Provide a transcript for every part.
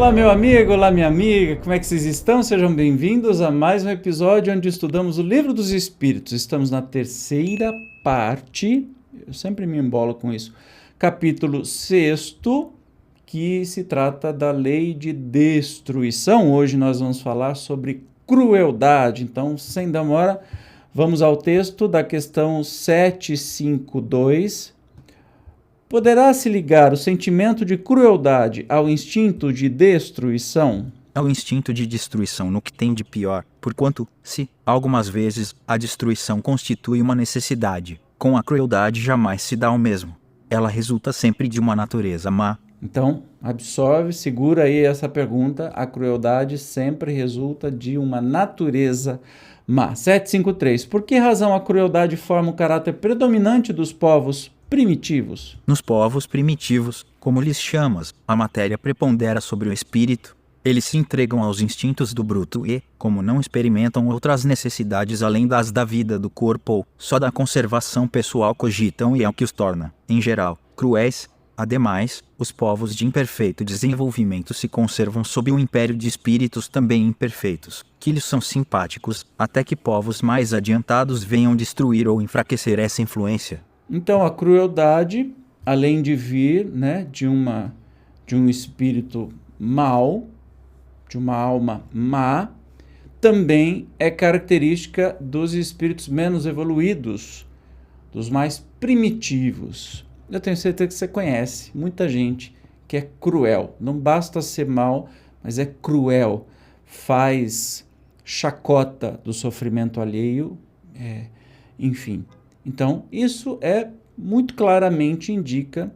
Olá, meu amigo, olá, minha amiga, como é que vocês estão? Sejam bem-vindos a mais um episódio onde estudamos o Livro dos Espíritos. Estamos na terceira parte, eu sempre me embolo com isso, capítulo 6º, que se trata da lei de destruição. Hoje nós vamos falar sobre crueldade, então, sem demora, vamos ao texto da questão 752. Poderá se ligar o sentimento de crueldade ao instinto de destruição? Ao instinto de destruição no que tem de pior, porquanto, se, algumas vezes, a destruição constitui uma necessidade, com a crueldade jamais se dá o mesmo. Ela resulta sempre de uma natureza má. Então, absorve, segura aí essa pergunta. A crueldade sempre resulta de uma natureza má. 753. Por que razão a crueldade forma o caráter predominante dos povos primitivos? Nos povos primitivos, como lhes chamas, a matéria prepondera sobre o espírito. Eles se entregam aos instintos do bruto e, como não experimentam outras necessidades além das da vida do corpo ou só da conservação pessoal, cogitam e é o que os torna, em geral, cruéis. Ademais, os povos de imperfeito desenvolvimento se conservam sob um império de espíritos também imperfeitos, que lhes são simpáticos, até que povos mais adiantados venham destruir ou enfraquecer essa influência. Então, a crueldade, além de vir, de um espírito mau, de uma alma má, também é característica dos espíritos menos evoluídos, dos mais primitivos. Eu tenho certeza que você conhece muita gente que é cruel. Não basta ser mau, mas é cruel. Faz chacota do sofrimento alheio, enfim. Então, isso muito claramente indica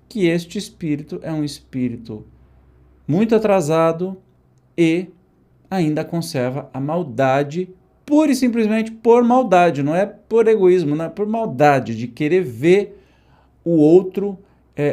que este espírito é um espírito muito atrasado e ainda conserva a maldade, pura e simplesmente por maldade, não é por egoísmo, não é por maldade, de querer ver o outro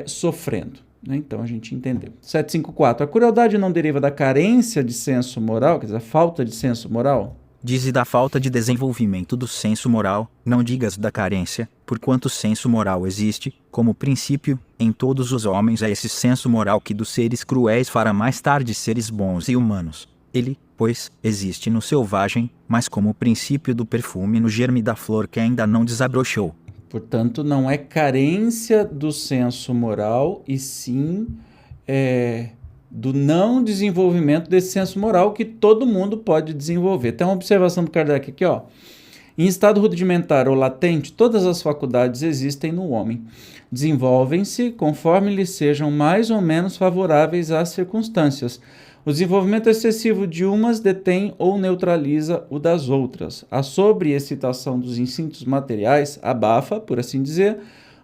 sofrendo. Então, a gente entendeu. 754. A crueldade não deriva da carência de senso moral, quer dizer, a falta de senso moral? Dize da falta de desenvolvimento do senso moral, não digas da carência, porquanto senso moral existe, como princípio, em todos os homens é esse senso moral que dos seres cruéis fará mais tarde seres bons e humanos. Ele, pois, existe no selvagem, mas como princípio do perfume no germe da flor que ainda não desabrochou. Portanto, não é carência do senso moral, e sim do não desenvolvimento desse senso moral que todo mundo pode desenvolver. Tem uma observação do Kardec aqui, ó. Em estado rudimentar ou latente, todas as faculdades existem no homem. Desenvolvem-se conforme lhes sejam mais ou menos favoráveis às circunstâncias. O desenvolvimento excessivo de umas detém ou neutraliza o das outras. A sobreexcitação dos instintos materiais abafa, por assim dizer,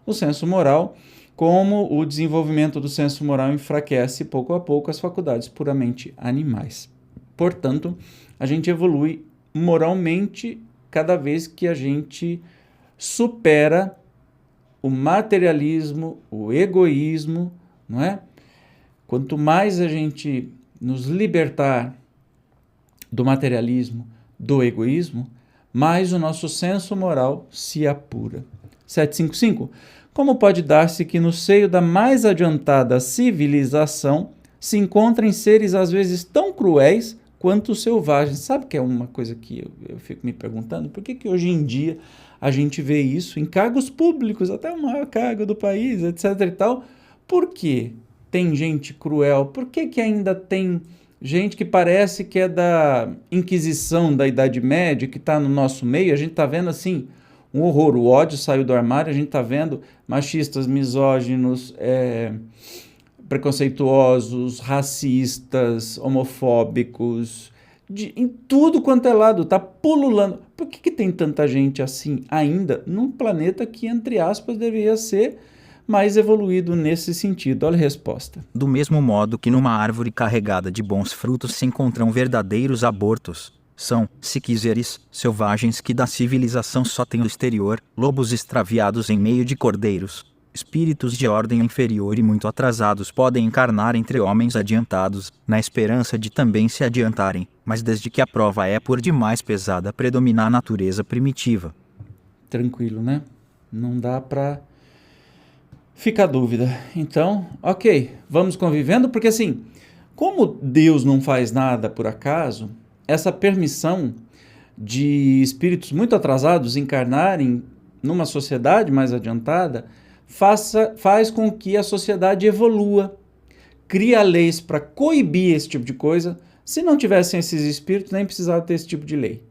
o senso moral, como o desenvolvimento do senso moral enfraquece pouco a pouco as faculdades puramente animais. Portanto, a gente evolui moralmente cada vez que a gente supera o materialismo, o egoísmo, não é? Quanto mais a gente nos libertar do materialismo, do egoísmo, mais o nosso senso moral se apura. 755. Como pode dar-se que no seio da mais adiantada civilização se encontrem seres às vezes tão cruéis quanto os selvagens? Sabe que é uma coisa que eu fico me perguntando? Por que hoje em dia a gente vê isso em cargos públicos, até o maior cargo do país, etc. e tal? Por quê? Tem gente cruel? Por que ainda tem gente que parece que é da Inquisição da Idade Média, que está no nosso meio? A gente está vendo assim um horror, o ódio saiu do armário, a gente está vendo machistas, misóginos, preconceituosos, racistas, homofóbicos, em tudo quanto é lado, está pululando. Por que tem tanta gente assim ainda num planeta que, entre aspas, deveria ser mais evoluído nesse sentido? Olha a resposta. Do mesmo modo que numa árvore carregada de bons frutos se encontram verdadeiros abortos, são, se quiseres, selvagens que da civilização só têm o exterior, lobos extraviados em meio de cordeiros. Espíritos de ordem inferior e muito atrasados podem encarnar entre homens adiantados, na esperança de também se adiantarem, mas desde que a prova é por demais pesada predominar a natureza primitiva. Tranquilo, né? Não dá para ficar dúvida. Então, ok, vamos convivendo, porque assim, Como Deus não faz nada por acaso, essa permissão de espíritos muito atrasados encarnarem numa sociedade mais adiantada faz com que a sociedade evolua, cria leis para coibir esse tipo de coisa. Se não tivessem esses espíritos, nem precisava ter esse tipo de lei.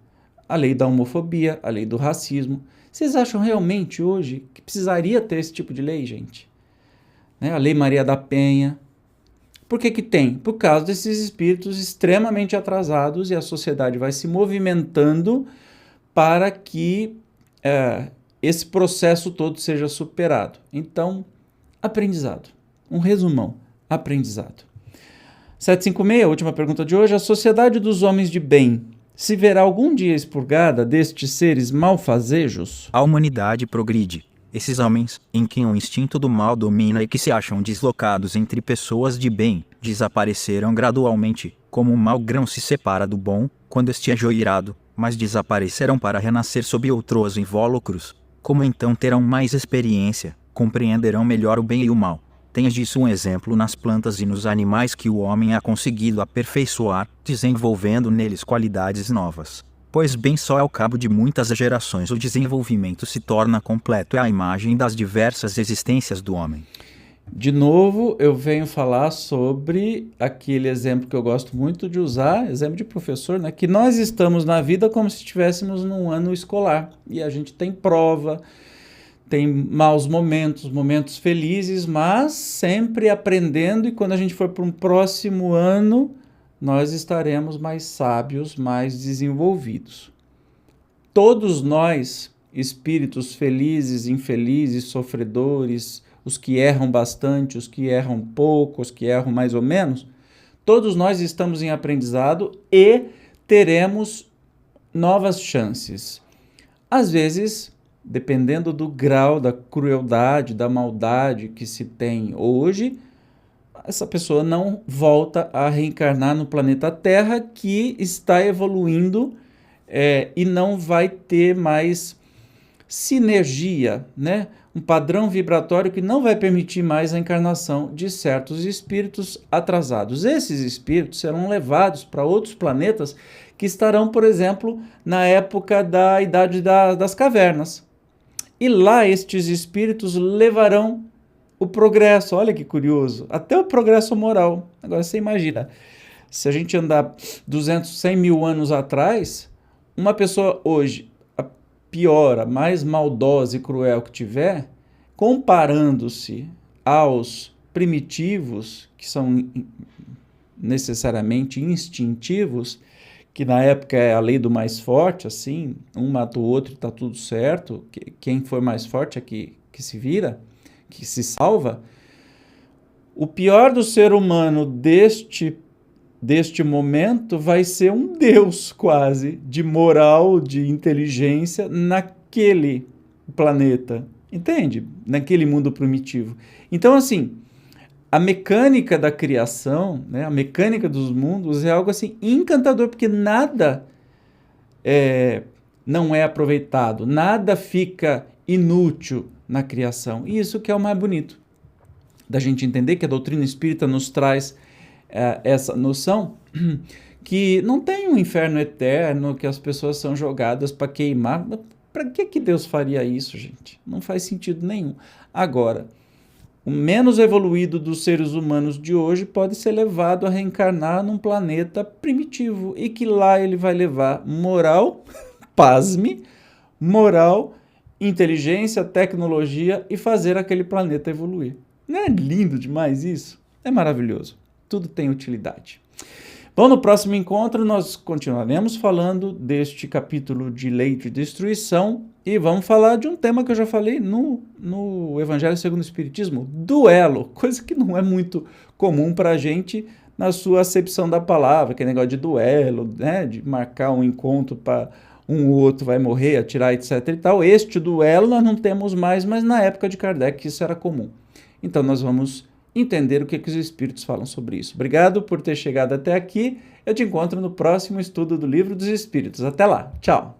A lei da homofobia, a lei do racismo. Vocês acham realmente hoje que precisaria ter esse tipo de lei, gente? A Lei Maria da Penha. Por que que tem? Por causa desses espíritos extremamente atrasados, e a sociedade vai se movimentando para que esse processo todo seja superado. Então, aprendizado. Um resumão, aprendizado. 756, a última pergunta de hoje. A sociedade dos homens de bem se verá algum dia expurgada destes seres malfazejos? A humanidade progride. Esses homens, em quem o instinto do mal domina e que se acham deslocados entre pessoas de bem, desapareceram gradualmente, como um mau grão se separa do bom, quando este é joirado, mas desaparecerão para renascer sob outros invólucros. Como então terão mais experiência, compreenderão melhor o bem e o mal. Tens disso um exemplo nas plantas e nos animais que o homem ha conseguido aperfeiçoar, desenvolvendo neles qualidades novas. Pois bem, só ao cabo de muitas gerações o desenvolvimento se torna completo à imagem das diversas existências do homem. De novo, eu venho falar sobre aquele exemplo que eu gosto muito de usar, exemplo de professor, que nós estamos na vida como se estivéssemos num ano escolar. E a gente tem prova, tem maus momentos, momentos felizes, mas sempre aprendendo, e quando a gente for para um próximo ano, nós estaremos mais sábios, mais desenvolvidos. Todos nós, espíritos felizes, infelizes, sofredores, os que erram bastante, os que erram pouco, os que erram mais ou menos, todos nós estamos em aprendizado e teremos novas chances. Às vezes, dependendo do grau da crueldade, da maldade que se tem hoje, essa pessoa não volta a reencarnar no planeta Terra, que está evoluindo e não vai ter mais sinergia, um padrão vibratório que não vai permitir mais a encarnação de certos espíritos atrasados. Esses espíritos serão levados para outros planetas que estarão, por exemplo, na época da Idade das Cavernas. E lá estes espíritos levarão o progresso, olha que curioso, até o progresso moral. Agora você imagina, se a gente andar 200, 100 mil anos atrás, uma pessoa hoje, a pior, a mais maldosa e cruel que tiver, comparando-se aos primitivos, que são necessariamente instintivos, que na época é a lei do mais forte, assim, um mata o outro e está tudo certo, quem for mais forte é que se vira, que se salva. O pior do ser humano deste momento vai ser um Deus quase, de moral, de inteligência, naquele planeta, entende? Naquele mundo primitivo. Então, assim, a mecânica da criação, a mecânica dos mundos é algo assim encantador, porque nada não é aproveitado, nada fica inútil na criação. E isso que é o mais bonito da gente entender, que a doutrina espírita nos traz essa noção que não tem um inferno eterno, que as pessoas são jogadas para queimar. Para que Deus faria isso, gente? Não faz sentido nenhum. Agora, o menos evoluído dos seres humanos de hoje pode ser levado a reencarnar num planeta primitivo, e que lá ele vai levar moral, pasme, moral, inteligência, tecnologia, e fazer aquele planeta evoluir. Não é lindo demais isso? É maravilhoso. Tudo tem utilidade. Bom, no próximo encontro nós continuaremos falando deste capítulo de Lei de Destruição e vamos falar de um tema que eu já falei no Evangelho segundo o Espiritismo, duelo, coisa que não é muito comum para a gente na sua acepção da palavra, que é negócio de duelo, de marcar um encontro para um ou outro vai morrer, atirar, etc. e tal. Este duelo nós não temos mais, mas na época de Kardec isso era comum. Então nós vamos entender o que os espíritos falam sobre isso. Obrigado por ter chegado até aqui. Eu te encontro no próximo estudo do Livro dos Espíritos. Até lá. Tchau.